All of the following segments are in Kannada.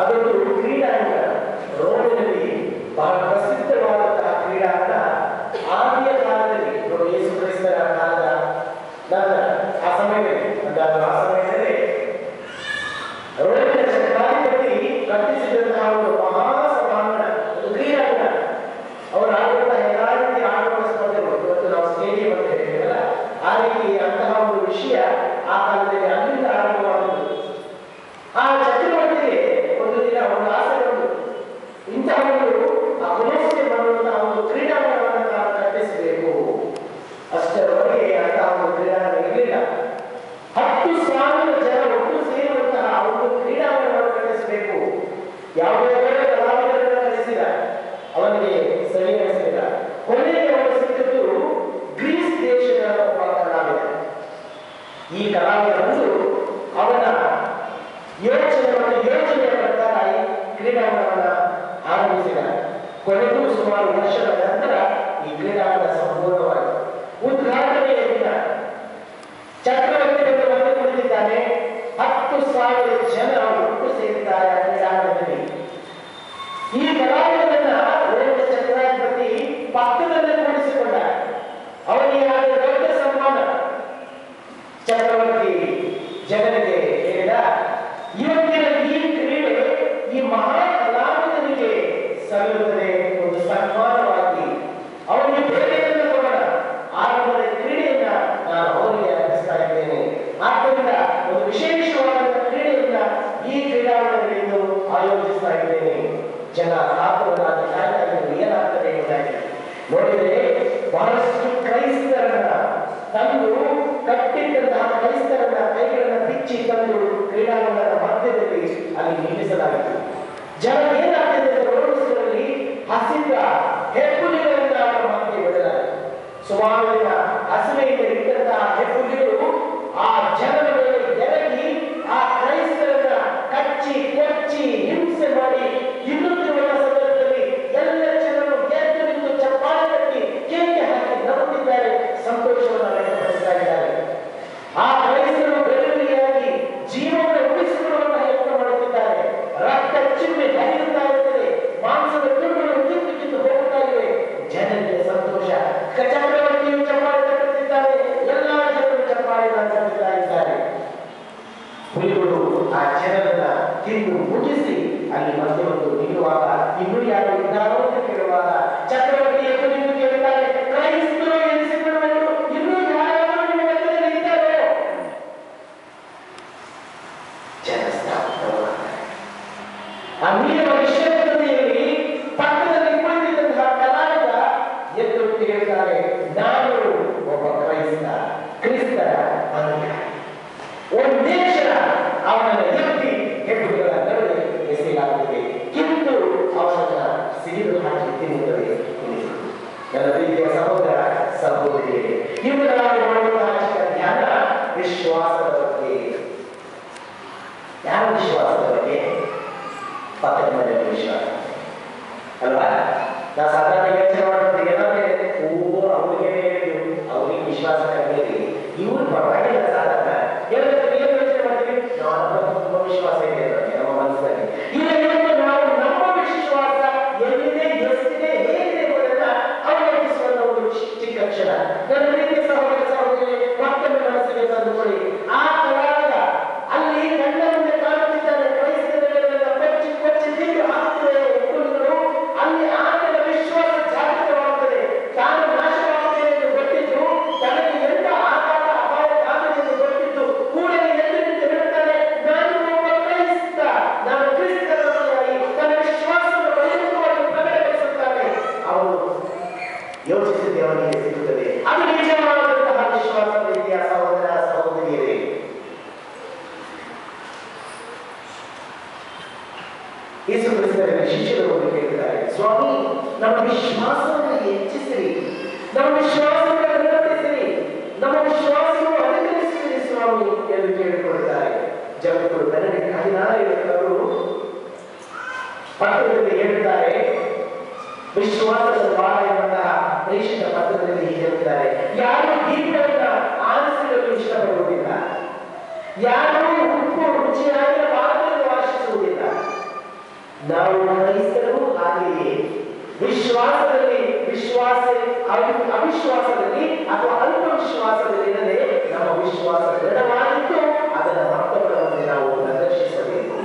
ಅದೊಂದು ಕ್ರೀಡಾಂಗಣ. ರೋಮಿನಲ್ಲಿ ಬಹಳ ಪ್ರಸಿದ್ಧವಾದಂತಹ ಕ್ರೀಡಾಂಗಣ. ಆದಿಯ ಕಾಲದಲ್ಲಿ ಯೇಸು ಕ್ರಿಸ್ತರ ಕಾಲದ ನಂತರ ಆ ಸಮಯದಲ್ಲಿ ರೋಮಿನ ಚಕ್ರಾಧಿಪತಿ ಕಟ್ಟಿಸಿದಂತಹ ಒಂದು ಮಹಾ ಸಭಾಂಗಣ, ಒಂದು ಕ್ರೀಡಾಂಗಣ. ಅವರು ಆಡುವಂತಹ ಎಲ್ಲಾ ರೀತಿಯ ಆಡುವ ಸ್ಪರ್ಧೆಗಳು, ಇವತ್ತು ನಾವು ಸ್ಟೇಡಿಯಂ ಅಂತ ಹೇಳ್ತೀವಲ್ಲ, ಆ ರೀತಿ ಅಂತಹ ಒಂದು ವಿಷಯ ಆ ಕಾಲದಲ್ಲಿ ಅಲ್ಲಿಂದ ಆರಂಭವಾಗುವುದು. ಆ ಚಕ್ರವರ್ತಿಗೆ ಒಂದು ದಿನ ಒಂದು ಆಸೆ ಬಂದು, ಇಂತಹ ಒಂದು ಕೊಲೋಸಿಯಂ ಅನ್ನುವಂತಹ ಒಂದು ಕ್ರೀಡಾಂಗಣವನ್ನು ನಾವು ಕಟ್ಟಿಸಬೇಕು. ಅಷ್ಟರವರೆಗೆ ಅಂತಹ ಒಂದು ಕ್ರೀಡಾಂಗಣ ಇರಲಿಲ್ಲ. 10,000 ಜನ ಒಟ್ಟು ಸೇರುವಂತಹ ಒಂದು ಕ್ರೀಡಾಂಗಣವನ್ನು ಕಟ್ಟಿಸಬೇಕು. ಯಾವುದೇ ಕಲಾವಿದರನ್ನು ಕಳಿಸಿದ, ಅವನಿಗೆ ಸರಿಗಳಿಸಿದ. ಕೊನೆಗೆ ಅವರು ಸಿಕ್ಕಿದ್ದು ಗ್ರೀಸ್ ದೇಶದ ಒಬ್ಬ ಕಲಾವಿದ. ಈ ಕಲಾವಿದ ಬಂದು ಅವನ ಯೋಚನೆಯ ಪ್ರಕಾರ ಈ ಕ್ರೀಡಾಂಗಣವನ್ನು ಆರಂಭಿಸಿದ. ಕೊನೆಗೂ ಸುಮಾರು ವರ್ಷಗಳ ನಂತರ ಈ ಕ್ರೀಡಾಂಗಣ ಸಂಪೂರ್ಣವಾಯಿತು. ಉದ್ಘಾಟನೆಯ ದಿನ ಚಕ್ರವರ್ತಿಯನ್ನು ಬಂದು ಕುಳಿತಿದ್ದಾನೆ. 10,000 ಜನ ಒಟ್ಟು ಸೇರಿದ್ದಾರೆ ಆ ಕ್ರೀಡಾಂಗಣದಲ್ಲಿ. ಈ ಕಲಾವಿದರನ್ನ ರೋಮಿನ ಚಕ್ರಾಧಿಪತಿ ಪಕ್ಕದಲ್ಲೇ ಕೂಡಿಸಿಕೊಂಡ. ಅವನಿಗೆ ಆದ ದೊಡ್ಡ ಸನ್ಮಾನ. ಚಕ್ರವರ್ತಿ ಜನರಿಗೆ ಹೇಳಿದ, ಇವತ್ತಿನ ಈ ಕ್ರೀಡೆ ಈ ಮಹಾ ಕಲಾವಿದನಿಗೆ ಸಲ್ಲುತ್ತದೆ ಒಂದು ಸನ್ಮಾನವಾಗಿ. ಅವನಿಗೆ ಬೇರೆಯನ್ನ ಕೊಡೋಣ. ಆರಂಭದ ಕ್ರೀಡೆಯನ್ನ ನಾನು ಅವರಿಗೆ ಅರ್ಪಿಸ್ತಾ ಇದ್ದೇನೆ. ಆದ್ದರಿಂದ ಒಂದು ವಿಶೇಷವಾದ ಕ್ರೀಡೆಯನ್ನ ಈ ಕ್ರೀಡಾಂಗಣದಲ್ಲಿಂದು ಆಯೋಜಿಸ್ತಾ ಇದ್ದೇನೆ. ಜನ ಕಾತುರರಾಗಿ ಕಾಯ್ತಾ ಇದ್ದರು, ಏನಾಗ್ತದೆ ಎಂಬುದಾಗಿ. ನೋಡಿದರೆ ಬಹಳಷ್ಟು ಕ್ರೈಸ್ತರನ್ನ ತಂದು, ಕಟ್ಟಿಟ್ಟಂತಹ ಕ್ರೈಸ್ತರನ್ನ ಕೈಗಳನ್ನ ಬಿಚ್ಚಿ ತಂದು ಕ್ರೀಡಾಂಗಣದ ಮಧ್ಯದಲ್ಲಿ ಅಲ್ಲಿ ನಿಲ್ಲಿಸಲಾಗಿತ್ತು. ಜನ ಏನಾಗ್ತದೆ ರೋಮಿಸ್ಗಳಲ್ಲಿ ಹಸಿದ ಹೆಬ್ಬುಲಿಗಳಿಂದ ಅವರ ಮಧ್ಯೆ ಬಿಡಲಾಗಿದೆ. ಸುಮಾರು ದಿನ ಹಸಿವೆಯಿಂದ ಇಟ್ಟಂತಹ ಹೆಬ್ಬುಲಿಗಳು ಆ ಜನರ ಮೇಲೆ ಎರಗಿ ಆ ಕ್ರೈಸ್ತರನ್ನ ಕಚ್ಚಿ ಕೊಚ್ಚಿ ಹಿಂಸೆ ಮಾಡಿ ಹಿಂದುತ್ತಿರುವ ಸಂದರ್ಭದಲ್ಲಿ ಎಲ್ಲ ಜನರು ಎದ್ದು ನಿಂತು ಚಪ್ಪಾಳೆ ತಟ್ಟಿ ಕೇಕೆ ಹಾಕಿ ನಗುತ್ತಿದ್ದಾರೆ, ಸಂತೋಷವನ್ನು ವ್ಯಕ್ತಪಡಿಸ್ತಾ ಇದ್ದಾರೆ. ಆ ಕ್ರೈಸ್ತರು ಬೆಳವಣಿಗೆಯಾಗಿ ಜೀವನ ಉಳಿಸಿಕೊಳ್ಳುವಂತಹ ಯತ್ನ ಮಾಡುತ್ತಿದ್ದಾರೆ. ರಕ್ತ ಚಿಮ್ಮೆ ಹರಿಯುತ್ತಾ ಇರುತ್ತದೆ, ಮಾಂಸದ ತುಂಡುಗಳು ಕಿತ್ತು ಹೋಗ್ತಾ ಇವೆ. ಜನರಿಗೆ ಸಂತೋಷ. ಚಕ್ರವರ್ತಿಯು ಚಪ್ಪಾಳೆ ತಟ್ಟುತ್ತಿದ್ದಾರೆ, ಎಲ್ಲಾ ಜನರು ಚಪ್ಪಾಳೆ ತಟ್ಟುತ್ತಾ ಇದ್ದಾರೆ. ಹುಲಿಗಳು ಆ ಜನರನ್ನ ತಿಂದು ಮುಗಿಸಿ ಅಲ್ಲಿ ಮತ್ತೆ ಒಂದು ನಿಲ್ಲುವಾಗ ಇನ್ನೂ ಯಾರು ಇದ್ದಾರೋ ಅಂತ ಕೇಳುವಾಗ ಚಕ್ರವರ್ತಿ ಎದ್ದು ನಿಂತು ಕೇಳುತ್ತಾರೆ, ಕ್ರೈಸ್ತರು ಎನಿಸಿಕೊಳ್ಳುವರು, ಇನ್ನೂ ಯಾರಾದರೂ ನಿಮ್ಮ ಮಧ್ಯದಲ್ಲಿ ಇದ್ದಾರೋ? ಜನ ಸ್ತಬ್ಧವಾಗುತ್ತಾರೆ. ಆ ನೀಡುವ ನಿಶ್ಶಬ್ದತೆಯಲ್ಲಿ ಪಕ್ಕದಲ್ಲಿ ಕುಳಿತಿದ್ದಂತಹ ಕಲಾವಿದ ಎದ್ದು ಕೇಳುತ್ತಾರೆ, ನಾನು ಒಬ್ಬ ಕ್ರಿಸ್ತರ ಅನುಯಾಯಿ. ಒಂದೇ ಕ್ಷಣ ಅವನನ್ನು ಎತ್ತಿ ಹೆಬ್ಬುಲಿಗಳ ನಡುವೆ ಎಸೆಯಲಾಗುತ್ತದೆ. ಕಿತ್ತು ಅವನನ್ನ ಸಿಡಿದು ಹಾಕಿ ತಿನ್ನುತ್ತದೆ. ನನ್ನ ಪ್ರೀತಿಯ ಸಹೋದರ ಸಹೋದರಿಯರೇ, ಇನ್ನು ನಾವು ಮಾಡುವಂತಹ ಧ್ಯಾನ ವಿಶ್ವಾಸದ ಬಗ್ಗೆ. ಯಾವ ವಿಶ್ವಾಸದ ಬಗ್ಗೆ? ಪಕ್ಕದ ಮನೆಯ ವಿಶ್ವಾಸ ಅಲ್ವಾ? ನಾವು ಸಾಧಾರಣ ಯೋಚನೆ ಮಾಡೋದು ಏನಂದ್ರೆ, ಅವರಿಗೆ ಅವರಿಗೆ ವಿಶ್ವಾಸ ಕಡಿಮೆ ಇದೆ, ಇವ್ರು ಪರವಾಗಿಲ್ಲ ಸಾಧಾರಣ ಯೋಚನೆ ಮಾಡ್ತೀವಿ. ನಾವು ತುಂಬಾ ವಿಶ್ವಾಸ ಇದೆ ನಮ್ಮ ಮನಸ್ಸಲ್ಲಿ. ನಾವು ನಮ್ಮ ವಿಶ್ವಾಸ ಎಲ್ಲಿದೆ, ಎಷ್ಟಿದೆ, ಹೇಗಿದೆ ಎಂಬುದನ್ನ ಅವಲಂಬಿಸುವಂತ ಒಂದು ಚಿಕ್ಕ ಕ್ಷಣ. ನನ್ನ ಪ್ರೀತಿಯ ಸಹೋದರ ಸಹೋದರಿ, ಮತ್ತೊಮ್ಮೆ ಮನಸ್ಸಿಗೆ ತಂದುಕೊಳ್ಳಿ. ಆ ಕಲಾವಿದ ಅಲ್ಲಿ ಕಣ್ಣ ಮುಂದೆ ಕಾಣುತ್ತಿದ್ದಾನೆ. ಕ್ರೈಸ್ತರನ್ನೆಲ್ಲ ಕೊಚ್ಚಿ ಕೊಚ್ಚಿ ತಿಂದು ಹಾಕ್ತಿವೆ ಹೆಬ್ಬುಲಿಗಳು. ಅಲ್ಲಿ ಆತನ ವಿಶ್ವಾಸ ಜಾಗೃತವಾಗುತ್ತದೆ. ತಾನು ನಾಶವಾಗುತ್ತೇನೆ ಎಂದು ಗೊತ್ತಿದ್ದು, ತನಗೆ ಎಂತ ಆಘಾತ ಅಪಾಯ ಕಾಣುತ್ತದೆ ಎಂದು ಗೊತ್ತಿದ್ದು ಕೂಡಲೇ ಎದ್ದು ನಿಂತು ಹೇಳುತ್ತಾನೆ, ನಾನು ಒಬ್ಬ ಕ್ರೈಸ್ತ, ನಾನು ಕ್ರಿಸ್ತರ ಅನುಯಾಯಿ. ತನ್ನ ವಿಶ್ವಾಸವನ್ನು ಬಹಿರಂಗವಾಗಿ ಪ್ರಕಟಪಡಿಸುತ್ತಾನೆ. ಅವನು ಯೋಚಿಸಿದೆ, ಅವನಿಗೆ ಸಿಗುತ್ತದೆ. ಅದು ನಿಜವಾದಂತಹ ವಿಶ್ವಾಸ. ರೀತಿಯ ಸಹೋದರ ಸಹೋದರಿಯರೇ, ಯೇಸು ಕ್ರಿಸ್ತರಲ್ಲಿ ಶಿಷ್ಯರು ಕೇಳಿದ್ದಾರೆ, ಸ್ವಾಮಿ ನಮ್ಮ ವಿಶ್ವಾಸವನ್ನು ಹೆಚ್ಚಿಸಿರಿ, ನಮ್ಮ ವಿಶ್ವಾಸವನ್ನು ದೃಢಪಡಿಸಿರಿ, ನಮ್ಮ ವಿಶ್ವಾಸವನ್ನು ಅಧಿಕರಿಸಿರಿ ಸ್ವಾಮಿ ಎಂದು ಕೇಳಿಕೊಳ್ಳುತ್ತಾರೆ. ಜಗತ್ತು ತನಗೆ 16 ಪತ್ರದಲ್ಲಿ ಹೇಳುತ್ತಾರೆ. ವಿಶ್ವಾಸದ ದ್ವಾರ ಎಂಬಂತಹ ದೇಶದ ಪತ್ರದಲ್ಲಿ ಹೇಳುತ್ತಾರೆ, ಯಾರು ದೀಪವನ್ನು ಆರಿಸಲು ಇಷ್ಟಪಡುವುದಿಲ್ಲ, ಯಾರು ಉಪ್ಪು ರುಚಿಯಾಗಿ ಪಾತ್ರೆಯನ್ನು ಆಶಿಸುವುದಿಲ್ಲ, ವಿಶ್ವಾಸದಲ್ಲಿ ಅವಿಶ್ವಾಸದಲ್ಲಿ ಅಥವಾ ಅಲ್ಪ ವಿಶ್ವಾಸದಲ್ಲಿ ಇರದೆ ನಮ್ಮ ವಿಶ್ವಾಸ ದೃಢವಾಗಿದ್ದು ಅದನ್ನು ಮತ್ತೊಬ್ಬರ ಮುಂದೆ ನಾವು ಪ್ರದರ್ಶಿಸಬೇಕು.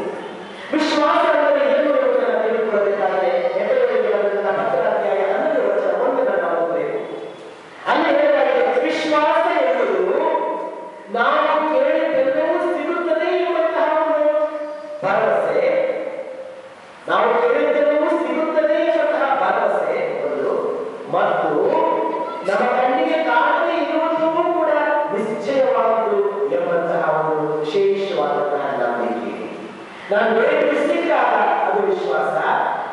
ವಿಶ್ವಾಸ ಅಂದರೆ ಏನು ಎಂಬುದನ್ನು ತಿಳಿದುಕೊಳ್ಳಬೇಕಾದರೆ ಎಫೆಸರಿಗೆ ಬರೆದ ಪತ್ರದ ಅಧ್ಯಾಯ 11 ವಚನ 1 ನಾವು ಓದಬೇಕು. ಅಲ್ಲಿ ಹೇಳಲಾಗಿದೆ, ವಿಶ್ವಾಸ ಎಂಬುದು ನಾವು ಕೇಳಿದ್ದೆಲ್ಲವೂ ಸಿಗುತ್ತದೆ ಎಂಬಂತಹ ಒಂದು ಭರವಸೆ. ನಾವು ಕೇಳಿದ್ದೆಲ್ಲವೂ ಸಿಗುತ್ತದೆ ಎಂಬಂತಹ ಭರವಸೆ ಒಂದು, ಮತ್ತು ನಮ್ಮ ಕಣ್ಣಿಗೆ ಕಾಣದೇ ಇರುವುದೂ ಕೂಡ ನಿಶ್ಚಯವಾದುದು ಎಂಬಂತಹ ಒಂದು ವಿಶೇಷವಾದಂತಹ ನಂಬಿಕೆ. ನಾನು ಬೇಡಿಸಿದಾಗ ಅದು ವಿಶ್ವಾಸ,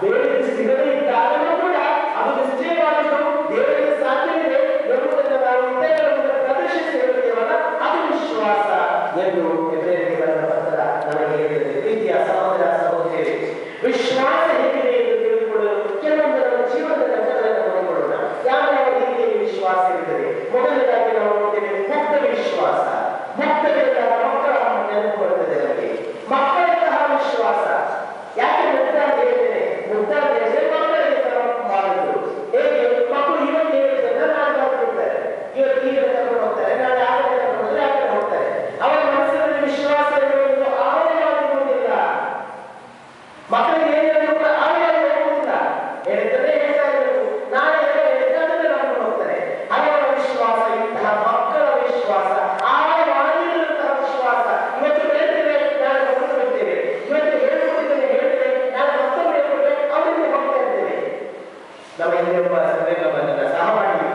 ಬೇಡಿಸಿ ಸಿಗದೇ ಇದ್ದಾಗಲೂ ಕೂಡ ಅದು ನಿಶ್ಚಯವಾದದ್ದು, ದೇವರಿಗೆ ಸಾಧ್ಯವಿದೆ ಎಂಬುದನ್ನು ನಾವು ಇತರರ ಮುಂದೆ ಪ್ರದರ್ಶಿಸಿ ಹೇಳುತ್ತೇವಲ್ಲ, ಅದು ವಿಶ್ವಾಸ ಎಂದು ಎಫೆಸರಿಗೆ ಬರೆದ ಪತ್ರ ನಮಗೆ ಹೇಳಿದೆ. ಪ್ರೀತಿಯ ಸಹೋದರ ಸಹೋದರಿಯರೇ, ವಿಶ್ವಾಸ ಹೇಗಿದೆ ಎಂದು ತಿಳಿದುಕೊಳ್ಳಲು ಕೆಲವೊಂದು ನಮ್ಮ ಜೀವನದ ಘಟ್ಟಗಳನ್ನು ನೋಡಿಕೊಳ್ಳೋಣ. ಯಾವ ರೀತಿಯಲ್ಲಿ ವಿಶ್ವಾಸ ಇರುತ್ತದೆ? ಮೊದಲನೇದಾಗಿ ನಾವು ನೋಡ್ತೇವೆ ಮುಕ್ತ ವಿಶ್ವಾಸ. ಮುಕ್ತವಿಲ್ಲದ ಮಕ್ಕಳ ನೆನಪು ಬರುತ್ತದೆ ನಮಗೆ. ಮಕ್ಕಳಂತಹ ವಿಶ್ವಾಸ. ಯಾಕೆ ಮುಕ್ತ ಅಂತ ಹೇಳ್ತೇನೆ? ಮುಕ್ತ ಅಂತ ಹೇಳಿದ್ರೆ ಮಕ್ಕಳಿಗೆ ಮಾಡುವುದು. ಹೇಗೆ? ಮಕ್ಕಳು ಇವತ್ತು ಹೇಳಿದ್ದನ್ನ ನಾಳೆ ಮಾಡ್ಕೊಡ್ತಾರೆ, ಇವತ್ತು ಈಗ ಕರ್ಕೊಂಡು ಹೋಗ್ತಾರೆ, ನಾಳೆ ಆ ಕಡೆ ಕರ್ಕೊಂಡು ಹೋದ್ರೆ ಆ ಕಡೆ ಹೋಗ್ತಾರೆ. ಅವರ ಮನಸ್ಸಿನಲ್ಲಿ ವಿಶ್ವಾಸ ಇರುವುದು ಆಳವಾಗಿರುವುದಿಲ್ಲ. ಮಕ್ಕಳಿಗೆ ಏನಾದರೂ ಕೂಡ ಆಳವಾಗಿ ಹೋಗುವುದಿಲ್ಲ. ಹೇಳಿದ್ರೆ ಹೇಳ್ತಾ ಇರಬೇಕು, ನಾಳೆ ಹೇಳಿದ್ರೆ ಅದನ್ನೇ ಕರ್ಕೊಂಡು ಹೋಗ್ತಾರೆ. ಅವರ ವಿಶ್ವಾಸ ಇಂತಹ ಮಕ್ಕಳ ವಿಶ್ವಾಸ ಆಳವಾಗಿರುವಂತಹ ವಿಶ್ವಾಸ. ಇವತ್ತು ಹೇಳ್ತೇವೆ, ನಾಳೆ ಹೊರಟು ಬಿಡ್ತೇವೆ. ಇವತ್ತು ಹೇಳ್ಕೊಟ್ಟಿದ್ದೇನೆ ಹೇಳ್ತೇವೆ, ನಾಳೆ ಮತ್ತೊಮ್ಮೆ ಹೇಳ್ಕೊಡ್ಬೇಕು, ಅವರಿಗೆ ಹೋಗ್ತಾ ಇರ್ತೇವೆ. ನಮ್ಮ ಹಿಂದೆ ಒಬ್ಬ ಸಂವೇದನ ಸಹಪಾಠಿ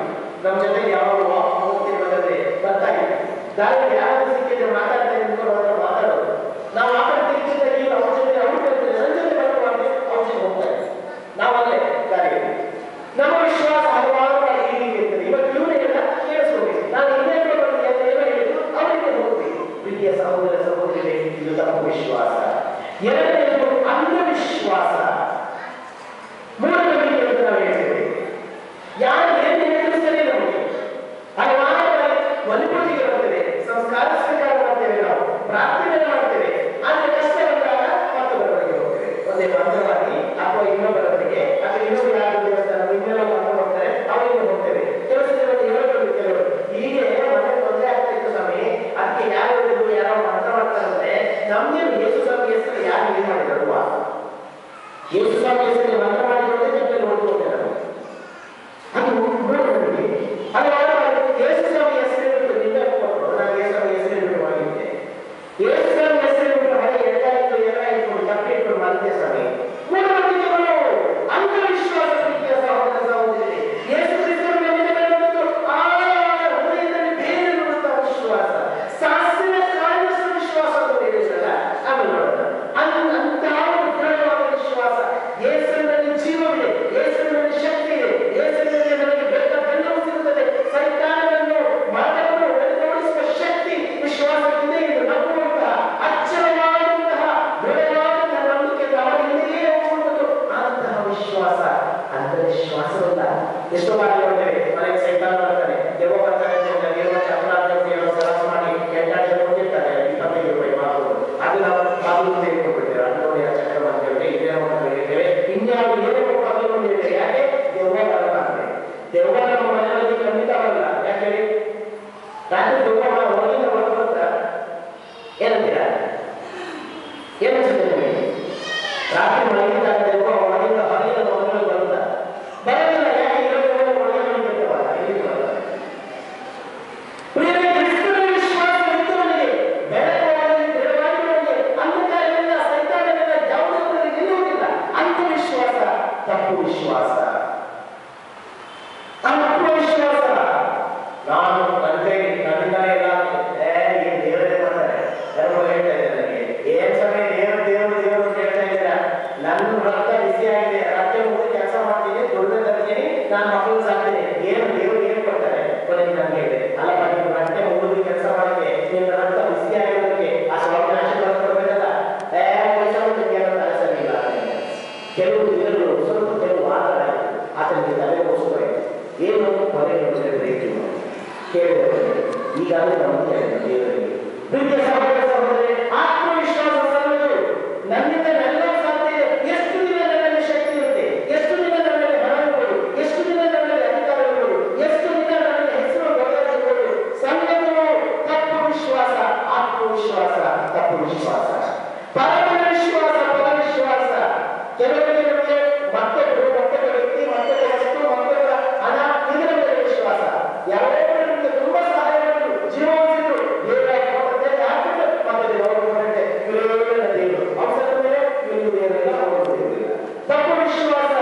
ನಮ್ಮ ಜೊತೆ ಯಾವಾಗ ಹೋಗ್ತಿರ್ಬೇಕಾದ್ರೆ ಬರ್ತಾ ಇದೆ, ದಾರಿಗೆ ಯಾರು ಸಿಕ್ಕಿದ್ರೆ ಮಾತಾಡ್ತಾ ಇದ್ಕೊಂಡು ಮಾತಾಡೋದು. ನಾವು ಮಾತಾಡ್ತಿರ್ತಿದ್ದ ಈಗ ಅವ್ರ ಜೊತೆ ಅವ್ರು ಕೇಳ್ತೇವೆ, ನನ್ನ ಜೊತೆ ಬರುವಾಗ ಅವ್ರ ಜೊತೆ ಹೋಗ್ತಾ ಇದ್ದೀವಿ. ನಾವಲ್ಲೇ ದಾರಿಗೆ ನಮ್ಮ ವಿಶ್ವಾಸ ಹಲವಾರು ಈ ರೀತಿ ಇರ್ತದೆ. ಇವತ್ತು ಇವರೇಲ್ಲ ಕೇಳಿಸ್ಕೋಬೇಕು, ನಾನು ಇನ್ನೇ ಬಂದು ಏನೋ ಹೇಳಿದ್ರು ಅವರಿಗೆ ಹೋಗ್ಬೇಕು. ಪ್ರೀತಿಯ ಸಹೋದರ ಸಹೋದರಿಯರೇ, ಇದು ತಪ್ಪು ವಿಶ್ವಾಸ. ಎರಡನೇದು ಅಂಧವಿಶ್ವಾಸ, ಮೂಢನಂಬಿಕೆ ಅಂತ ನಾವು ಹೇಳ್ತೇವೆ. ಯಾರು ಏನು ಹೇಳಿದ್ರು ಸರಿ ನಮಗೆ ಹಲವಾರು ಮನುಪೂಜೆಗೆ ಬರ್ತೇವೆ, ಸಂಸ್ಕಾರ ಸ್ವೀಕಾರ ಮಾಡ್ತೇವೆ, ನಾವು ಪ್ರಾರ್ಥನೆ ಮಾಡ್ತೇವೆ. ಆದ್ರೆ ಕಷ್ಟ ಬಂದಾಗ ಮತ್ತೊಬ್ಬರ ಬಳಿಗೆ ಹೋಗ್ತೇವೆ, ಒಂದೇ ಮಂತ್ರವಾಗಿ ಅಥವಾ ಇನ್ನೊಬ್ಬರ ಬಳಿಗೆ ಅಥವಾ ಇನ್ನೊಬ್ಬರು ಯಾರು ದೇವಸ್ಥಾನ ಇನ್ನೆಲ್ಲ ಮಾಡ್ಕೊಂಡು ಹೋಗ್ತಾರೆ, ಅವರಿಗೆ ಹೋಗ್ತೇವೆ. ಕೆಲಸದಲ್ಲಿ ಹೇಳಬೇಕು ಕೆಲವರು ಹೀಗೆ ಮನೆ ತೊಂದರೆ ಆಗ್ತಾ ಇತ್ತು ಸ್ವಾಮಿ, ಅದಕ್ಕೆ ಯಾರು ಯಾರೋ ಮಂತ್ರ ಮಾಡ್ತಾರಂದ್ರೆ ನಮ್ಗೆ ಯೇಸು ಸ್ವಾಮಿ ಹೆಸರು ಯಾರು ಏನ್ ಮಾಡಿದಲ್ವಾ? ಯೇಸು ಸ್ವಾಮಿ ಹೆಸರಿಗೆ ಮಂತ್ರ ಮಾಡಿದ್ರೆ ಕೆಟ್ಟಲ್ಲಿ ಹೊಡ್ಕೊಳ್ತೇವೆ ನಾವು. ಅದು ಮೂಢನಂಬಿಕೆ. ಹಲವಾರು ಯೇಸು ಸ್ವಾಮಿ ಹೆಸರಿಟ್ಟು ನಿಂದೆ ಕೊಟ್ಟರು, ನಾನು ಯೇಸು ಸ್ವಾಮಿ ಹೆಸರಿಟ್ಟು ಮಾಡಿದ್ದೆ. ಯೇಸು ಸ್ವಾಮಿ ಹೆಸರಿಟ್ಟು ಹಳೆ ಎಲ್ಲ ಇಟ್ಕೊಂಡು ಕಪ್ಪಿ ಇಟ್ಕೊಂಡು ಮಾಡಿದ್ದೆ ಸ್ವಾಮಿ. ಮೂಢನಂಬಿಕೆಗಳು, ಅಂಧವಿಶ್ವಾಸ. ಪ್ರೀತಿಯ ಸಹೋದರ ಸಹೋದರಿ, ಯೇಸು ಕ್ರಿಸ್ತನ ಮೇಲೆ ಬಂದು ಆಳವಾದ ಹೃದಯದಲ್ಲಿ ಬೇರಿರುವಂತಹ ವಿಶ್ವಾಸ, ಸಾಸಿವೆ ಕಾಳಿನಷ್ಟು ವಿಶ್ವಾಸ ಅಂತ ಹೇಳಿದ್ರಲ್ಲ, ಆಮೇಲೆ ನೋಡೋಣ. ಅಂತಹ ದೃಢವಾದ ವಿಶ್ವಾಸ. ಯೇಸುವಿನಲ್ಲಿ ಜೀವವಿದೆ, ಯೇಸುವಿನಲ್ಲಿ ಶಕ್ತಿ ಇದೆ, ಯೇಸುವಿನಲ್ಲಿ ನಮಗೆ ಬೇಕಾದೆಲ್ಲವೂ ಸಿಗುತ್ತದೆ. ಸೈತಾನವನ್ನು ಮತವನ್ನು ಓಡಿಸುವ ಶಕ್ತಿ ವಿಶ್ವಾಸದಿಂದ ಇದು ನಂಬುವಂತಹ ಅಚ್ಚರವಾದಂತಹ ದೃಢವಾದಂತಹ ನಂಬಿಕೆ ಅವರಿಂದಲೇ ಹೋಗುವುದು. ಅಂತಹ ವಿಶ್ವಾಸ ಅಂಧವಿಶ್ವಾಸವಲ್ಲ. ಎಷ್ಟೋ ಬಾರಿ ನೋಡ್ತೇವೆ, ಮನೆಗೆ ಸೈತಾನ ಬರ್ತಾನೆ, ದೆವ್ವ ಬರ್ತಾನೆ ಅಂತ ನಿರ್ವಚನ ಅಪರಾಧ ಸರಸ್ ಮಾಡಿ 8 ಜನ ಕೊಟ್ಟಿರ್ತಾರೆ, 25 ರೂಪಾಯಿ ಮಾತು. ಅದು ನಾವು ಬಾಬು ಮುಂದೆ ಇಟ್ಕೊಂಡ್ಬಿಡ್ತೇವೆ, ಅನ್ನೋದೇ ಚಕ್ರ ಅಂತೇಳಿ ಇದೇ ಹೇಳಿದ್ದೇವೆ. ಇನ್ಯಾರು ಏನೇ ಅದನ್ನು ಹೇಳಿದ್ದೇವೆ. ಯಾಕೆ? ದೆವ್ವ ಬರಲಾಗ್ತದೆ. ದೆವ್ವ ನಮ್ಮ ಮನೆಯಲ್ಲಿ ಖಂಡಿತ ಬರಲ್ಲ. ಯಾಕೆ ಹೇಳಿ? ರಾತ್ರಿ ದೆವ್ವ ಹೊರಗಿಂದ ಬರುತ್ತ ಏನಂತೀರಾ? ಏನನ್ಸುತ್ತೆ ನಿಮಗೆ? ರಾತ್ರಿ ಮಲಗಿದಾಗ ದೆವ್ವ ಒಳಗಿಂದ ಹೊರಗಿನ ಮನೆಯಲ್ಲಿ ಬರುತ್ತ ಬರಲಿಲ್ಲ. ಯಾಕೆ? ಇರೋದ್ರಿಂದ ಒಳಗೆ ಬರ್ತವಲ್ಲ, ಇಲ್ಲಿ ಬರಲ್ಲ. ಕ್ರಿಸ್ತನ ವಿಶ್ವಾಸ ಇದ್ದವನಿಗೆ ಬೆಳಕವಾಗಿ ದೃಢವಾಗಿರುವವನಿಗೆ ಅಂಧಕಾರವಿಲ್ಲ, ಸೈತಾನವಿಲ್ಲ, ಯಾವುದರಲ್ಲಿ ನಿಲ್ಲುವುದಿಲ್ಲ. ಅಂಧವಿಶ್ವಾಸ ತಪ್ಪು ವಿಶ್ವಾಸ. ತಪ್ಪು ವಿಶ್ವಾಸ. ನಾನು ನನ್ನಿಂದಲೇ ಎಲ್ಲ ಏನ್ ದೇವರೇ ಮಾಡ್ತಾರೆ ಎಲ್ಲರೂ ಹೇಳ್ತಾ ಇದ್ದಾರೆ ನನಗೆ, ಏನ್ ಸಮಯ ದೇವರು ಅಂತ ಹೇಳ್ತಾ ಇದ್ದೀರಾ? ನನ್ನ ರಕ್ತ ಬಿಸಿ ಆಗಿದೆ, ರಕ್ತ ಮುಗಿದು ಕೆಲಸ ಮಾಡ್ತೀನಿ, ದುಡ್ಡು ತರ್ತೀನಿ, ನಾನು ಮಕ್ಕಳು ಸಾಕ್ತೀನಿ, ಏನು ದೇವರು ಏನ್ ಕೊಡ್ತಾರೆ? ಕೊನೆಗೆ ನಾನು ಹೇಳಿದೆ, ಅಲ್ಲಪ್ಪ ನೀವು ರಕ್ತ ಮುಗಿದು ಕೆಲಸ ಮಾಡಿದೆ, ನಿಮ್ಮ ರಕ್ತ ಬಿಸಿ ಆಗಿರೋದಕ್ಕೆ ಆ ಸ್ವಾಮಿ ಆಶೀರ್ವಾದ ಕೊಡ್ಬೇಕಲ್ಲ, ಪೈಸಾ ಕೊಟ್ಟು ಸರಿ ಇಲ್ಲ. ಕೆಲವು ದಿನಗಳು ಸ್ವಲ್ಪ ಕೆಲವು ಮಾತಾಡ ಆತನಿಗೆ ತಲೆ ಮುಗಿಸ್ತಾರೆ. ಏನು ಕೊನೆ ಕೇಳಿದರೆ ಈಗಾಗಲೇ ನಂಬಿಕೆ ದೇವರಿಗೆ. ಪ್ರೀತಿಯ ಸಹೋದರ ಸಹೋದರಿ, ಆತ್ಮವಿಶ್ವಾಸ ಸಲ್ಲದು. ನನ್ನಿಂದ ಎಲ್ಲ ಸಾಧ್ಯ ಇದೆ. ಎಷ್ಟು ದಿನ ನನ್ನಲ್ಲಿ ಶಕ್ತಿ ಇರುತ್ತೆ, ಎಷ್ಟು ದಿನ ನನ್ನಲ್ಲಿ ಹಣ ಮತ್ತೊಂದು ವಿಶ್ವಾಸ, ಪದ ವಿಶ್ವಾಸ. ಕೆಲವರಿಗೆ ನಮಗೆ ಮತ್ತೊಬ್ಬರು, ಮತ್ತೊಬ್ಬ ವ್ಯಕ್ತಿ, ಮತ್ತೊಬ್ಬ ವಸ್ತು, ಮತ್ತೊಬ್ಬ ಹಣ, ಇದರ ಮೇಲೆ ವಿಶ್ವಾಸ. ಯಾರೊಬ್ಬರು ನಮಗೆ ತುಂಬಾ ಸಹಾಯ ಮಾಡಿದ್ರು, ಜೀವ ಉಳಿಸಿದ್ರು, ದೇವರಾಗಿ ಕೊಟ್ಟಂತೆ ಹಾಕಿದ್ರು, ಮತ್ತೆ ಅವರು ಕೊಟ್ಟಂತೆ ಇವರೇನ ದೇವರು ಅವಸರದ ಮೇಲೆ ಇವರು ದೇವರೆಲ್ಲ ಹೋಗುವುದಿಲ್ಲ. ತಪ್ಪು ವಿಶ್ವಾಸ,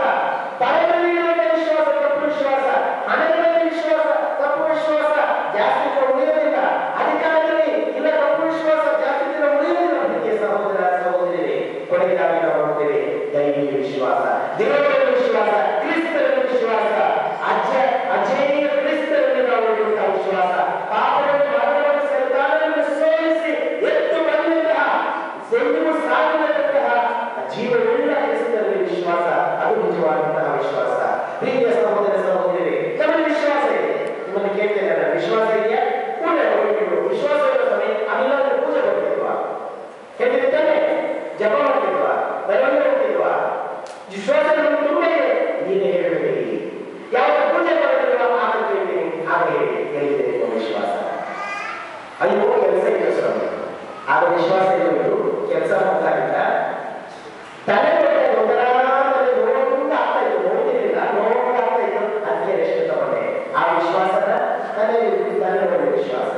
ಪರದಲ್ಲಿ ವಿಶ್ವಾಸ, ತಪ್ಪು ವಿಶ್ವಾಸ. ಹಣದ ವಿಶ್ವಾಸ, ತಪ್ಪು ವಿಶ್ವಾಸ. ಜಾಸ್ತಿ ಉಳಿಯೋದಿಲ್ಲ. ಅಧಿಕಾರದಲ್ಲಿ ಇಲ್ಲ, ತಪ್ಪು ವಿಶ್ವಾಸ. ಜಾಸ್ತಿ ದಿನ ಉಳಿಯೋದಿಲ್ಲ. ಪ್ರೀತಿಯ ಸಹೋದರ ಸಹೋದರಿಯರೇ, ಕೊನೆಯದಾಗಿ ನಾವು ನೋಡ್ತೇವೆ ದೈವಿಕ ವಿಶ್ವಾಸ, ದೇವರ ವಿಶ್ವಾಸ, ಕ್ರಿಸ್ತರ ವಿಶ್ವಾಸ. ಅಜೇಯ ಕ್ರಿಸ್ತರಲ್ಲಿ ನಾವು ಇರುವಂತಹ ವಿಶ್ವಾಸ. ಪಾಪವನ್ನು, ಮರಣವನ್ನು, ಸೈತಾನವನ್ನು ಸೋಲಿಸಿ ಎದ್ದು ಬಂದಂತಹ, ಎಂದಿಗೂ ಸಾಗದಂತಹ ಜೀವವುಳ್ಳ ಕ್ರಿಸ್ತರಲ್ಲಿ ವಿಶ್ವಾಸ. ಅದು ನಿಜವಾದಂತಹ ವಿಶ್ವಾಸ. ಪ್ರೀತಿಯ ಸಹೋದರ ಸಹೋದರಿಯರೇ, ನಮಗೆ ವಿಶ್ವಾಸ ಇದೆ. ನಿಮ್ಮನ್ನು ಕೇಳ್ತೇನೆ, ವಿಶ್ವಾಸ ಇದೆಯಾ? ಪೂಜೆ ಹೋಗ್ಬಿಟ್ಟು ವಿಶ್ವಾಸ ಇರೋ ಸಮಯ ಅಲ್ಲಾದ್ರೂ ಪೂಜೆ ಹೋಗ್ತಿದ್ವಾ? ಹೇಳ್ತಿದ್ದಾನೆ, ಜಪ ಮಾಡ್ತಿದ್ವಾ? ಬರವಣಿಗೆ ಹೋಗ್ತಿದ್ವಾ? ವಿಶ್ವಾಸ ನಮಗೆ ತುಂಬ ಇದೆ. ನೀನೇ ಹೇಳಬೇಡಿ. ಯಾವ ಪೂಜೆ ಮಾಡ್ತಿಲ್ವಾ ಆಗ ಕೇಳ್ತೀನಿ, ಆಗ ಹೇಳಿ ಎಲ್ಲಿದೆ ವಿಶ್ವಾಸ. ಅಯ್ಯೋ ಕೆಲಸ ಕೆಲಸ ಆಗ ವಿಶ್ವಾಸ ಇರಬೇಕು. ಕೆಲಸ ಮಾಡ್ತಾಗಿಲ್ಲ, ತಲೆ ಒಂದರಾದಲ್ಲಿ ನೋಡೋದು ಆಗ್ತಾ ಇತ್ತು, ನೋಡ್ತಿರ್ಲಿಲ್ಲ, ನೋಡೋದು ಆಗ್ತಾ ಇತ್ತು, ಅದಕ್ಕೆ ರೆಸ್ಟ್ ತಗೊಂಡೆ. ಆ ವಿಶ್ವಾಸನ ತಲೆ ವಿಶ್ವಾಸ.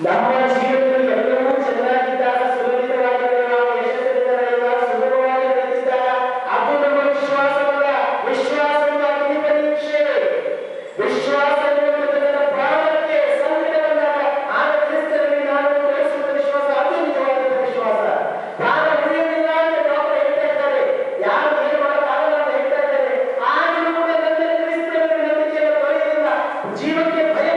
ನಮ್ಮ ಜೀವನದಲ್ಲಿ ಎಲ್ಲವೂ ಚೆನ್ನಾಗಿದ್ದಾಗ, ಸುಲಲಿತವಾಗಿದ್ದಾಗ, ಯಶಸ್ಸಿನಿಂದ ನಡೆಯುವಾಗ, ಸುಲಭವಾಗಿ ನಡೆಸಿದಾಗ ಅದು ನಮ್ಮ ವಿಶ್ವಾಸವಲ್ಲ. ವಿಶ್ವಾಸದ ಅಗ್ನಿ ಪರೀಕ್ಷೆ. ವಿಶ್ವಾಸ ಎನ್ನುವುದರ ಪ್ರಾಣಕ್ಕೆ ಸಂಕಟ ಬಂದಾಗ ಆಗ ಕ್ರಿಸ್ತರಲ್ಲಿ ನಾನು ತೋರಿಸುವ ವಿಶ್ವಾಸ, ಅದು ನಿಜವಾದ ವಿಶ್ವಾಸ. ಪ್ರಾಣ ಉಳಿಯುವುದಿಲ್ಲ ಅಂತ ಡಾಕ್ಟರ್ ಹೇಳ್ತಾ ಇದ್ದಾರೆ, ಯಾರು ಏನು ಮಾಡೋಕ್ಕಾಗಲ್ಲ ಅಂತ ಹೇಳ್ತಾ ಇದ್ದಾರೆ. ಆದರೂ ಕೂಡ ನನ್ನ ಕ್ರಿಸ್ತರಲ್ಲಿ ನಂಬಿಕೆಯನ್ನು ತೊರೆಯುವುದಿಲ್ಲ, ಜೀವಕ್ಕೆ ಭಯ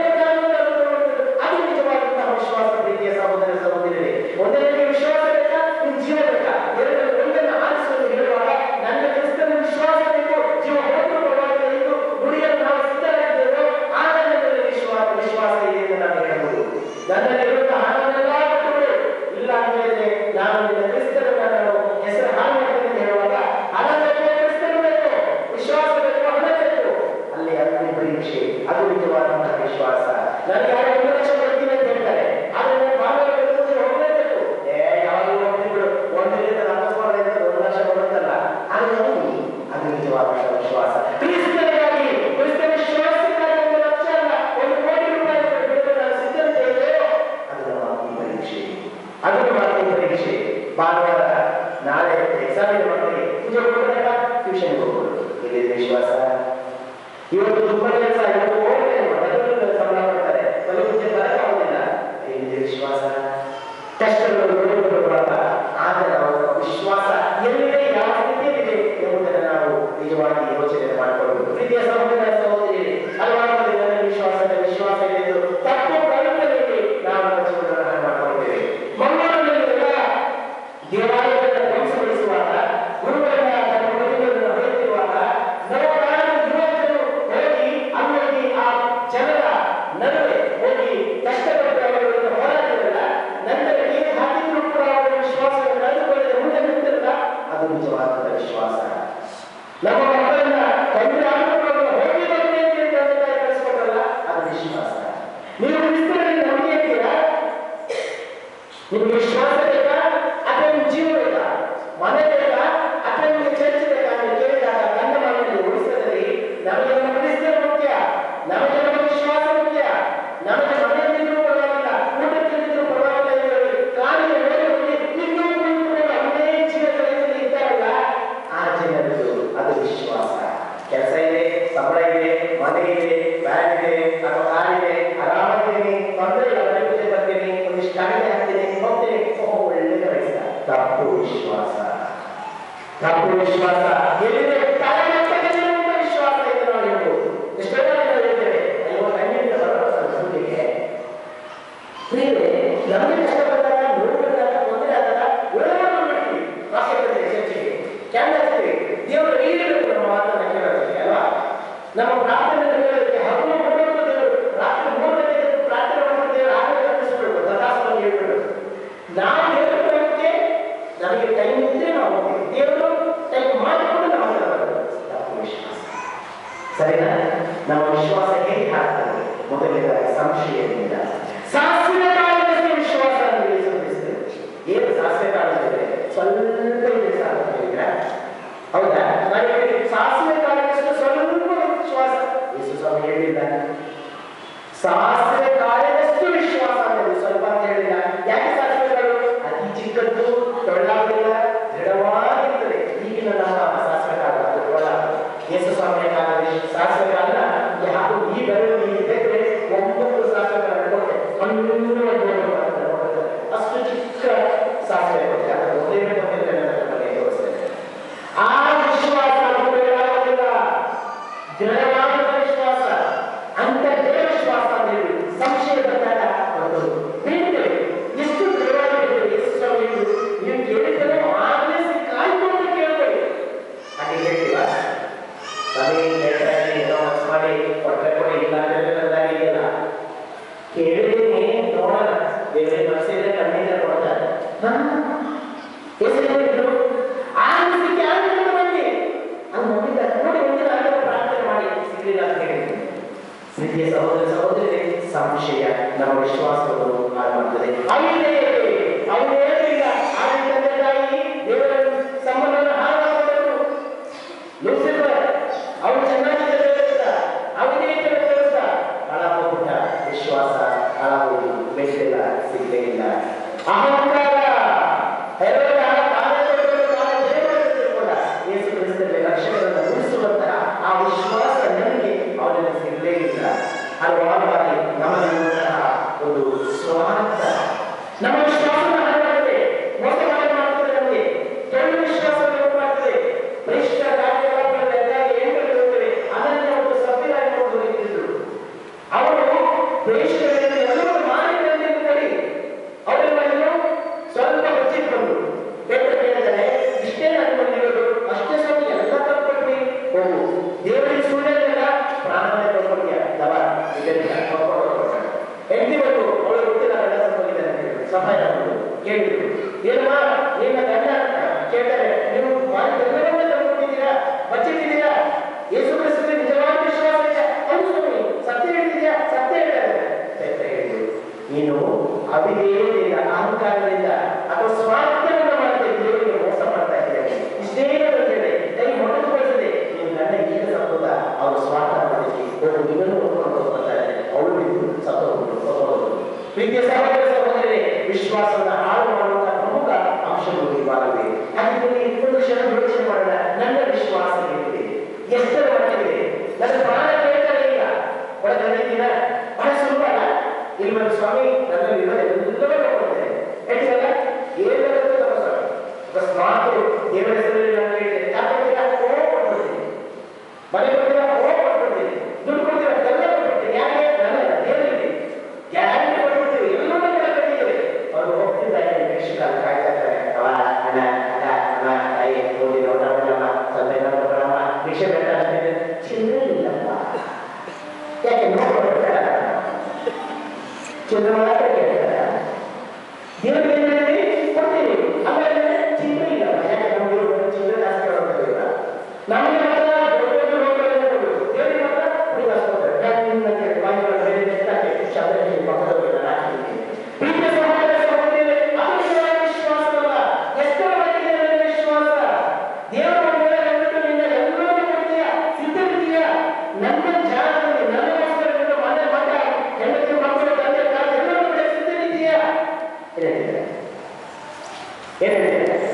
ಅದು ನಿಜವಾದಂತಹ ವಿಶ್ವಾಸ. ಪ್ರೀತಿಯ ಸಹೋದರ ಸಹೋದರಿಯರೇ, ಒಂದನೇ ವಿಶ್ವಾಸ ಬೇಕಾ, ನಿಮ್ ಜೀವ ಬೇಕಾ? ಎರಡರಲ್ಲಿ ಒಂದನ್ನು ಆರಿಸುವುದು ಹೇಳುವಾಗ ನನ್ನ ಕ್ರಿಸ್ತನ ವಿಶ್ವಾಸ ಬೇಕು, ಜೀವ ಹೋದರೂ ಪರವಾಗಿಲ್ಲ ಎಂದು ನುಡಿಯನ್ನು ನಾವು ಸಿದ್ಧರಾಗಿದ್ದೇವೆ. ಆಗ ನನ್ನಲ್ಲಿ ವಿಶ್ವಾಸ ಇದೆ ಎಂದು ನಾನು ಹೇಳಬಹುದು. ನನ್ನಲ್ಲಿರುವಂತಹ ಹಣವನ್ನೆಲ್ಲ ಕೊಟ್ಟುಬಿಡು, ಇಲ್ಲ ಅಂತ ಹೇಳಿದ್ರೆ ನಾನು ನಿನ್ನ ಕ್ರಿಸ್ತನನ್ನ ನಾನು ಹೆಸರು ಹಾಳು ಮಾಡ್ತೇನೆ ಅಂತ ಹೇಳುವಾಗ ಹಣ ಬೇಕು, ಕ್ರಿಸ್ತನ ಬೇಕು, ವಿಶ್ವಾಸ ಬೇಕು, ಹಣ ಬೇಕು. ಅಲ್ಲಿ ಅಗ್ನಿ ಪರೀಕ್ಷೆ, ಅದು ನಿಜವಾದಂತಹ ವಿಶ್ವಾಸ. ನನಗೆ ಯಾರು 1 ಲಕ್ಷ ಕೊಡ್ತೀನಿ ಅಂತ ಹೇಳ್ತಾರೆ, ಆದರೆ ಬಾಂಗ್ಲಾ ಹೋಗಲೇಬೇಕು. ಯಾವಾಗ ಹೋಗ್ತಿಬಿಡು, 1 ಲಕ್ಷ 1 ಲಕ್ಷ ಬರುತ್ತಲ್ಲ, ಅದು ನಿಜವಾದಂತಹ ವಿಶ್ವಾಸ. ಕ್ರಿಸ್ತನಿಗಾಗಿ, ಕ್ರಿಸ್ತ ವಿಶ್ವಾಸಕ್ಕಾಗಿ 1 ಲಕ್ಷ ಅಲ್ಲ, 1 ಕೋಟಿ ರೂಪಾಯಿ ಬಿಡುಗಡೆ ನಾನು ಸಿದ್ಧತೆ ಇದೆ. ಅದು ನಮ್ಮ ಅಗ್ನಿ ಪರೀಕ್ಷೆ, ಅದು ನಮ್ಮ ಅಗ್ನಿ ಪರೀಕ್ಷೆ. ಭಾನುವಾರ ನಾಳೆ ಎಕ್ಸಾಮ್ ಇದೆ, ಮಕ್ಕಳಿಗೆ ಪೂಜೆ ಹೋಗ್ಬೇಕಾ, ಟ್ಯೂಷನ್ಗೆ ಹೋಗ್ಬೋದು. ಇಲ್ಲಿ ವಿಶ್ವಾಸ. ಇವತ್ತು ತುಂಬ ಕೆಲಸ, ಇವತ್ತು ಹೋಗ್ತೇನೆ, ಸಂಬಳ ಮಾಡ್ತಾರೆ, ಒಂದು ಪೂಜೆ ಬರಕ್ಕಾಗೋದಿಲ್ಲ. ಇಲ್ಲಿ ವಿಶ್ವಾಸ. ಕಷ್ಟಗಳು ಬರುವಾಗ ಆಗ ನಾವು ವಿಶ್ವಾಸ ಎಲ್ಲಿದೆ, ಯಾವ ಸ್ಥಿತಿಯಲ್ಲಿದೆ ಎಂಬುದನ್ನು ನಾವು ನಿಜವಾಗಿ ಯೋಚನೆ ಮಾಡಿಕೊಳ್ಳಬಹುದು. ಪ್ರೀತಿಯ ಸಹೋದರ ಸಹೋದರಿಯರೇ, ಹಲವಾರು ನನ್ನ ವಿಶ್ವಾಸ ಇದೆ ಎಂದು ತಪ್ಪು ಕಲ್ಪನೆಯಲ್ಲಿ ನಾವು ನಮ್ಮ ಜೀವನವನ್ನು ಮಾಡಿಕೊಳ್ಳುತ್ತೇವೆ. ಮಂಗಳೂರಿನಲ್ಲೆಲ್ಲ ದೇವಾಲಯಗಳನ್ನು ಧ್ವಂಸಗೊಳಿಸುವಾಗ, ಗುರುಗಳನ್ನ ತನ್ನ ಪ್ರತಿಮೆಗಳನ್ನು ಹೊಡೆಯುತ್ತಿರುವಾಗ ನೂರಾರು ಯುವಕರು ಹೋಗಿ ಅಲ್ಲಿ ಆ ಜನರ ನಡುವೆ ಹೋಗಿ ಕಷ್ಟಪಟ್ಟು ಅವರನ್ನು ಹೋರಾಡಿರಲ್ಲ, ನಂತರ ಏನು ಹಾಕಿದ್ರು ಕೂಡ ಅವರ ವಿಶ್ವಾಸವನ್ನು ಕಳೆದುಕೊಳ್ಳದೆ ಮುಂದೆ ನಿಂತಿರಲ್ಲ, ಅದು ನಿಜವಾದ ವಿಶ್ವಾಸ. ನಮ್ಮ ಮಕ್ಕಳನ್ನ ತೊಂದರೆ ಆಗುವುದನ್ನು ಹೋಗಿ ಬನ್ನಿ ಅಂತ ತಂದೆ ತಾಯಿ ಕಳಿಸ್ಕೊಟ್ರಲ್ಲ, ಅದು ವಿಶ್ವಾಸ. ನೀವು ಕ್ರಿಸ್ತನಲ್ಲಿ ನಂಬಿಕೆ ಇರ್ತೀರಾ? ನಿಮ್ಗೆ ವಿಶ್ವಾಸ ಬೇಕಾ ಅಥವಾ ನಿಮ್ಮ ಜೀವ ಬೇಕಾ? ಮನೆ ಬೇಕಾ ಅಥವಾ ನಿಮಗೆ ಚರ್ಚ್ ಬೇಕಾ? ನೀವು ಕೇಳಿದಾಗ ಗಂಡ ಮನೆಯಲ್ಲಿ ಉಳಿಸದಲ್ಲಿ ನಮಗೆ ನಮ್ಮ ಕ್ರಿಸ್ತರು ಮುಖ್ಯ, ನಮಗೆ ನಮ್ಮ ವಿಶ್ವಾಸ ಮುಖ್ಯ. ನಮಗೆ ಮನೆಯಲ್ಲಿದ್ರೂ ಪರವಾಗಿಲ್ಲ, ಊಟ ತಿಂದಿದ್ರು ಪರವಾಗಿಲ್ಲ, ಕಾಲಿಗೆ ಹೋಗಿ ಇನ್ನೂ ಕುಳಿತುಕೊಂಡು ಅವನೇ ಜೀವ ಕಲಿಸಲು ಇದ್ದಾರಲ್ಲ, ಆ ಜನರು ಅದು ವಿಶ್ವಾಸ. ಕೆಲಸ ಇದೆ, ಸಂಬಳ ಇದೆ, ಮನೆ ಇದೆ, ಬ್ಯಾಗ್ ಇದೆ ಅಥವಾ ಕಾರಿದೆ, ಆರಾಮಾಗಿದ್ದೀನಿ, ತೊಂದರೆ ಇಲ್ಲ, ಮನೆ ಪೂಜೆ ಬರ್ತೀನಿ, ಒಂದಿಷ್ಟು ಕಾಯಿಲೆ ಹಾಕ್ತೀನಿ, ಹೋಗ್ತೀನಿ, ಒಳ್ಳೆ ಕೆಲಸ. ತಪ್ಪು ವಿಶ್ವಾಸ. ತಪ್ಪು ವಿಶ್ವಾಸ ಎಲ್ಲಿದೆ? ತಲೆಮಟ್ಟದಲ್ಲಿರುವಂತಹ ವಿಶ್ವಾಸ ಎಂದು ನಾವು ಹೇಳ್ಬೋದು. ಎಷ್ಟೋ ನಾವು ಹೇಳ್ತೇವೆ, ಅಯ್ಯೋ ಕಣ್ಣಿಂದ ಬರುವ ಸಂಸ್ಕೃತಿಗೆ ಪ್ರಿಯರೇ, ನಮಗೆ ಕಷ್ಟ ಬಂದಾಗ, ನೋಡ್ಕೊಂಡಾಗ, ತೊಂದರೆ ಆದಾಗ ಓಡೋದು ಬಿಡ್ತೀವಿ, ರಾಷ್ಟ್ರಪತಿ ಚರ್ಚೆಗೆ ಕ್ಯಾನ್ವಾಸ್ಗೆ ದೇವರು ನೀಡಬೇಕು ನಮ್ಮ ಮಾತನ್ನು ಕೇಳೋದಕ್ಕೆ ಅಲ್ವಾ? ನಮ್ಮ ಪ್ರಾರ್ಥನೆ ಕೇಳೋದಕ್ಕೆ ಹಗಲು ಕೊಡೋದು ದೇವರು, ರಾತ್ರಿ 3 ಗಂಟೆಗೆ ಪ್ರಾರ್ಥನೆ ಮಾಡೋದು ದೇವರು, ಆಗಲೇ ಕಲಿಸ್ಬಿಡ್ಬೇಕು, ತಥಾಸ್ತುವಾಗಿ ಹೇಳ್ಬಿಡೋದು. ನಾವು ಹೇಳ್ಕೊಳ್ಳೋದಕ್ಕೆ ನಮಗೆ ಟೈಮ್ ಇದ್ರೆ ನಾವು ಹೋಗ್ತೀವಿ, ದೇವರು ಟೈಮ್ ಮಾಡಿಕೊಂಡು ನಾವು ತಪ್ಪು ವಿಶ್ವಾಸ. ಸರಿನಾ? ನಮ್ಮ ವಿಶ್ವಾಸ ಹೇಗೆ ಆಗ್ತದೆ? ಮೊದಲನೇದಾಗಿ ಸಂಶಯದಿಂದ. ಸಾಸಿವೆ ಕಾಳದಲ್ಲಿ ವಿಶ್ವಾಸ ಏನು ಸಾಸಿವೆ ಕಾಳದಲ್ಲಿ ಸ್ವಲ್ಪ ಇದೆ ಸಾಧ್ಯ. ಹೌದಾ? ನಾನು ಸಾಸಿವೆ ಕಾಳಿನಷ್ಟು ಸ್ವಲ್ಪ ವಿಶ್ವಾಸ ಯೇಸು ಸ್ವಾಮಿ ಹೇಳಿಲ್ಲ. ಸಾಸಿವೆ ಕಾಳಿನಷ್ಟು ವಿಶ್ವಾಸ ಅನ್ನೋದು ಸ್ವಲ್ಪ ಅಂತ ಹೇಳಿಲ್ಲ. ಯಾಕೆ ಸಾಸಿವೆ ಕಾಳು ಅತಿ ಚಿಕ್ಕದ್ದು, ಟೊಳ್ಳಾಗಿಲ್ಲ, ದೃಢವಾಗಿರ್ತದೆ. ಈಗಿನ ನಮ್ಮ ಸಾಸಿವೆ ಕಾಳು ಅದು ಟೊಳ್ಳ. ಯೇಸು ಸ್ವಾಮಿಯ ಕಾಲದಲ್ಲಿ ಸಾಸಿವೆ ಕಾಳನ್ನ ಯಾರು ಈ ಬೆರಳು ತೆಗೆದ್ರೆ 9 ಸಾಸಿವೆ ಕಾಳು ಕೊಟ್ಟೆ ಅಷ್ಟು ಚಿಕ್ಕ ಸಾಸಿವೆ ಕೊಟ್ಟೆ. ಅದು ತೋರಿಸ್ತೇನೆ. ಆ ವಿಶ್ವಾಸ ದೃಢವಾದ ವಿಶ್ವಾಸ, ಅಂತ ವಿಶ್ವಾಸ ಅಂತ ಹೇಳಿ ಸಂಶಯ ಬಂದಾಗ ಒಂದು ಬೀಳ್ತೇವೆ. ಎಷ್ಟು ದೃಢವಾಗಿರ್ತದೆ ಯೇಸು ಸ್ವಾಮಿ ನೀವು ಕೇಳಿದರೆ ಆಗಲೇ ಕಾಯ್ಕೊಂಡು ಕೇಳ್ಕೊಳ್ಳಿ. ಹಾಗೆ ಹೇಳ್ತೀವ ಸ್ವಾಮಿ ಹೇಳ್ತಾರೆ ಏನೋ ಮನಸ್ಸು ಮಾಡಿ ಕೊಟ್ಟರೆ ಕೊಡಿ ಇಲ್ಲ ಅಂತಾಗಿದೆಯಲ್ಲ ಕೇಳಿದ್ದೀನಿ ನೋಡೋಣ ಬೇರೆ ಮನಸ್ಸಿದ್ರೆ ಕಣ್ಣಿಂದ ಕೊಡ್ತಾರೆ. ಹೆಸರು ಆನಂದಕ್ಕೆ ಆನಂದ ಬನ್ನಿ ಅದು ನೋಡಿದ್ದಾರೆ ನೋಡಿ ಒಂದಿನ ಪ್ರಾರ್ಥನೆ ಮಾಡಿ ಸಿಗಲಿಲ್ಲ ಅಂತ ಹೇಳಿದ್ದೀನಿ. ಪ್ರೀತಿಯ ಸಹೋದರ ಸಹೋದರಿ, ಸಂಶಯ ನಮ್ಮ ವಿಶ್ವಾಸವನ್ನು ಹಾಳು ಮಾಡ್ತದೆ. ಅವನು ಹೇಳಿಲ್ಲ ಆಗಿ ತಂದೆ ತಾಯಿ ದೇವರ ಸಂಬಂಧವನ್ನು ಹಾಳು ಮಾಡಿದರು. ಲೂಸಿಫರ್ ಅವನು ಚೆನ್ನಾಗಿದ್ದ ಅವನೇ ತೋರಿಸ್ದ ಹಾಳಾಗೋಗ್ಬಿಟ್ಟ. ವಿಶ್ವಾಸ ಹಾಳಾಗೋದು, ಬೆಳೆದಿಲ್ಲ, ಸಿಗಲೇ ಇಲ್ಲ. ಅಹಂಕಾರ ಯೇಸು ಕ್ರಿಸ್ತನಲ್ಲಿ ಲಕ್ಷಣಗಳನ್ನು ಉಳಿಸುವಂತಹ ಆ ವಿಶ್ವಾಸ ನಮಗೆ ಅವನಲ್ಲಿ ಸಿಗಲೇ ಇಲ್ಲ. ಹಲವಾರು ಬಾರಿ ನಮ್ಮಲ್ಲಿರುವಂತಹ ಒಂದು ಸ್ವಾರ್ಥ ನಮ್ಮ ವಿಶ್ವಾಸವನ್ನು ಹಾಳಾಗುತ್ತದೆ, ಮೋಸ ಮಾಡ್ತದೆ, ನಮಗೆ ಕೆಳ ವಿಶ್ವಾಸವನ್ನು ಮಾಡ್ತದೆ. ಭ್ರಷ್ಟ ಕಾರ್ಯಕಲಾಪಗಳಲ್ಲಿ ಅದಾಗಿ ಏನ್ಗಳು ಹೋಗ್ತವೆ ಅದನ್ನು ಒಂದು ಸಭ್ಯರಾಗಿ ನೋಡುತ್ತಿದ್ದರು. ಅವರು ದೇಶಗಳಲ್ಲಿ ಎಲ್ಲರೂ ಮಾಡಿಕೊಳ್ಳಿ ಅವರೆಲ್ಲರೂ ಸ್ವಲ್ಪ ಬಚ್ಚಿಟ್ಕೊಂಡು ಪೇಪರ್ ಕೇಳಿದರೆ ಇಷ್ಟೇ ಅನುಮತಿಗಳು ಅಷ್ಟೇ ಸ್ವಲ್ಪ ಎಲ್ಲ ತಪ್ಪಿಕೊಳ್ಳಿ ಹೋಗು ದೇವರಿಗೆ ಸುಳ್ಳೆಲ್ಲ ಪ್ರಾಣವೇ ತಗೊಂಡ್ಯ ದವ ಇದರಿಂದ ಹೆಂಡತಿ ಬಂದು ಅವಳು ಗೊತ್ತಿಲ್ಲ ಗಂಡ ಸಂಬಂಧಿದ್ದಾರೆ ಸಹಾಯ ಕೇಳಿದ್ರು. ಏನಮ್ಮ ನಿಮ್ಮ ಗಂಡ ಕೇಳ್ತಾರೆ ನೀವು ಎಲ್ಲವನ್ನ ತಗೊಂಡಿದ್ದೀರಾ, ಬಚ್ಚಿಟ್ಟಿದ್ದೀರಾ, ಯೇಸು ಕ್ರಿಸ್ತನಿಗೆ ನಿಜವಾದ ವಿಶ್ವಾಸ ಇದೆ, ಹೌದು ಸ್ವಾಮಿ ಸತ್ಯ ಹೇಳ್ತಿದ್ಯಾ, ಸತ್ಯ ಹೇಳ್ತಾರೆ. ಹೇಳಿದ್ರು ನೀನು ಅವಿಧೇಯತೆಯಿಂದ ಅಹಂಕಾರದಿಂದ ಅಥವಾ ಸ್ವಾರ್ಥವನ್ನು ಮಾಡ್ತಾ ದೇವರಿಗೆ ಮೋಸ ಮಾಡ್ತಾ ಇದ್ದೀರಿ. ಇಷ್ಟೇ ಹೇಳಿ ಕೈ ಮೊಟಕುಗೊಳಿಸದೆ ನೀನು ಗಂಡ ಈಗ ಸತ್ತೋದ ಅವರು ಸ್ವಾರ್ಥ ಮಾಡಿಸಿ ಹೋಗು ನಿನ್ನನ್ನು ನೋಡ್ಕೊಂಡು ಬರ್ತಾರೆ. ಅವಳು ಬಿದ್ದು ಸತ್ತೋದು. ಪ್ರೀತಿಯ ಸಹೋದರ ಸಹೋದರರೇ, ವಿಶ್ವಾಸವನ್ನು ಹಾಳು ಮಾಡುವಂತಹ ಪ್ರಮುಖ ಅಂಶಗಳು ಇವಾಗಲೇ. ಹಾಗಾಗಿ ಒಂದು ಕ್ಷಣ ಯೋಚನೆ ಮಾಡೋಣ. ನನ್ನ ವಿಶ್ವಾಸ ಹೇಗಿದೆ, ಎಷ್ಟರ ಮಟ್ಟಿಗಿದೆ? ನನ್ನ ಪ್ರಾಣ ಕೇಳ್ತಾರೆ ಈಗ ಒಳಗಡೆಯಿದ್ದೀನ ಬಹಳ ಸುಲಭ ಅಲ್ಲ. ಇಲ್ಲಿ ಬಂದು ಸ್ವಾಮಿ ನನ್ನಲ್ಲಿ ಎಲ್ಲವನ್ನೂ ಕೊಡ್ತೇನೆ ಹೇಳ್ತೀರಲ್ಲ, ಏನಾದರೂ ತಗೋಸ್ವಾಮಿ ಅಕಸ್ಮಾತ್ ದೇವರ ಹೆಸರಲ್ಲಿ ನಾನು ಹೇಳಿದೆ ಕೊಡ್ತೀರಾ ಕೊಟ್ಬಿಡ್ತೀನಿ, ಮನೆ ಕೊಡ್ತೀರಾ ಕೊಟ್ಬಿಡ್ತೀನಿ, ದುಡ್ಡು ಕೊಡ್ತೀರಾ ಎಲ್ಲ ಕೊಟ್ಬಿಡ್ತೀನಿ. ಯಾಕೆ ನನ್ನ ದೇವರಿಗೆ ಗ್ಯಾರಂಟಿ ಕೊಟ್ಬಿಡ್ತೀವಿ, ಎಲ್ಲವನ್ನೂ ಕೂಡ ಕಟ್ಟಿದ್ದೇವೆ. ಅವರು ಹೋಗ್ತಿದ್ದಾರೆ ಪ್ರೇಕ್ಷಕ ಕಾಯ್ತಾ ಇದ್ದಾರೆ. ಅವ ಅಣ್ಣ ಅಕ್ಕ ಅಮ್ಮ ತಾಯಿ ಹೋಗಿ ನೋಡಮ್ಮ ಸ್ವಲ್ಪ ಏನಾದ್ರು ಕೊಡಮ್ಮ ಭಿಕ್ಷೆ ಬೇಡ ಅಂತ ಚಿಲ್ಲರೆ ಇಲ್ಲಪ್ಪ. ಯಾಕೆ ನೋಡ್ಕೊಡ್ಬೇಡ ಚಿಲ್ಲರೆ ಮಾತ್ರ ಕೇಳ್ತಾರ ದೇವರಿಗೆ ಕೊಡ್ತೀವಿ. ಆಮೇಲೆ ಚಿಲ್ಲರೆ ಇಲ್ಲ, ಯಾಕೆ ನಮ್ಗೆ ಚಿಲ್ಲರೆ ಜಾಸ್ತಿ ಕೊಡೋದಿಲ್ಲ. ನಮಗೆ ಮಾತ್ರ ದೊಡ್ಡ ದೊಡ್ಡ ರೋಗಗಳನ್ನು ಕೊಡಬೇಕು, ದೇವರಿಗೆ ಮಾತ್ರ ಉಳಿದಾಸ್ಕೊಡ್ತಾರೆ. ವಿಶ್ವಾಸವಲ್ಲ ಎಷ್ಟರ ಮಟ್ಟಿಗೆ ವಿಶ್ವಾಸ. ದೇವರ ಮೇಲೆ ನಿನ್ನ ಎಲ್ಲವನ್ನೂ ಕೊಡ್ತೀಯ, ಸಿದ್ಧರಿದೀಯ. ನನ್ನ ಜಾಗದಲ್ಲಿ ನನ್ನಗೋಸ್ಕರ ಮನೆ ಮಗ ಹೆಂಡತಿ ಮಕ್ಕಳು ತಂದೆ ತಾಯಿ ಎಲ್ಲವನ್ನೂ ಕೂಡ ಸಿದ್ಧರಿದೀಯ. ಏನ್ ಹೇಳಿದ್ದಾರೆ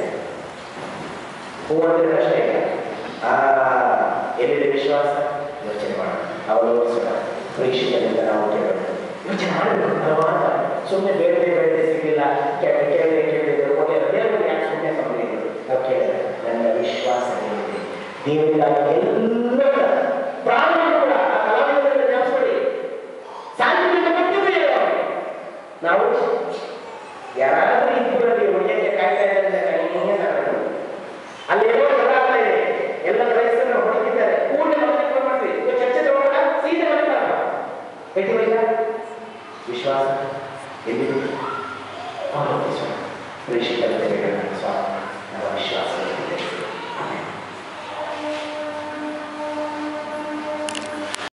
ಹೂವಂದ್ರೆ ಅಷ್ಟೇ. ಎಲ್ಲಿದೆ ವಿಶ್ವಾಸ? ಯೋಚನೆ ಮಾಡೋಣ, ಅವಲೋಕಿಸೋಣ, ಪರೀಕ್ಷೆಗಳಿಂದ ನಾವು ಕೇಳೋಣ, ಯೋಚನೆ ಮಾಡಬೇಕು. ಹಲವಾರು ಸುಮ್ಮನೆ ಬೇರೆ ಬೇರೆ ಸಿಗಲಿಲ್ಲ ಕೇಳಿದ್ರು ಕೊನೆಯ ದೇವರಿಗೆ ಯಾಕೆ ಸುಮ್ಮನೆ ಸಮಯ ನಾವು ಕೇಳಿದ್ರೆ ನನ್ನ ವಿಶ್ವಾಸ ಏನಿದೆ ದೇವರಿಗಾಗಿ ಎಲ್ಲ ಪ್ರಾಣವನ್ನು ಕೂಡ ಆ ಕಲಾವಿದರಲ್ಲಿ ನೆನಪಿಸ್ಕೊಳ್ಳಿ. ಸಾಧ್ಯತೆ ಗೊತ್ತಿದೆಯೋ ನಾವು ಯಾರಾದ್ರೂ ಇಬ್ಬರಲ್ಲಿ ಒಳ್ಳೆಯ ಕಾಯ್ತಾ ಇದ್ದಾರೆ ಅಲ್ಲಿ ಏನೋ ಜಗಳ ಇದೆ, ಎಲ್ಲ ವಯಸ್ಸನ್ನು ಹೊಡೆದಿದ್ದಾರೆ, ಕೂಡಲೇ ಮನೆಗೆ ಮಾಡ್ತೀವಿ, ಚರ್ಚೆ ತಗೊಂಡ ಸೀದಾ ಮನೆ ವಿಶ್ವಾಸ ಎಲ್ಲಿದೆ? ಪ್ರೇಕ್ಷಕರ ಸ್ವಾಮಿ ನಮ್ಮ ವಿಶ್ವಾಸ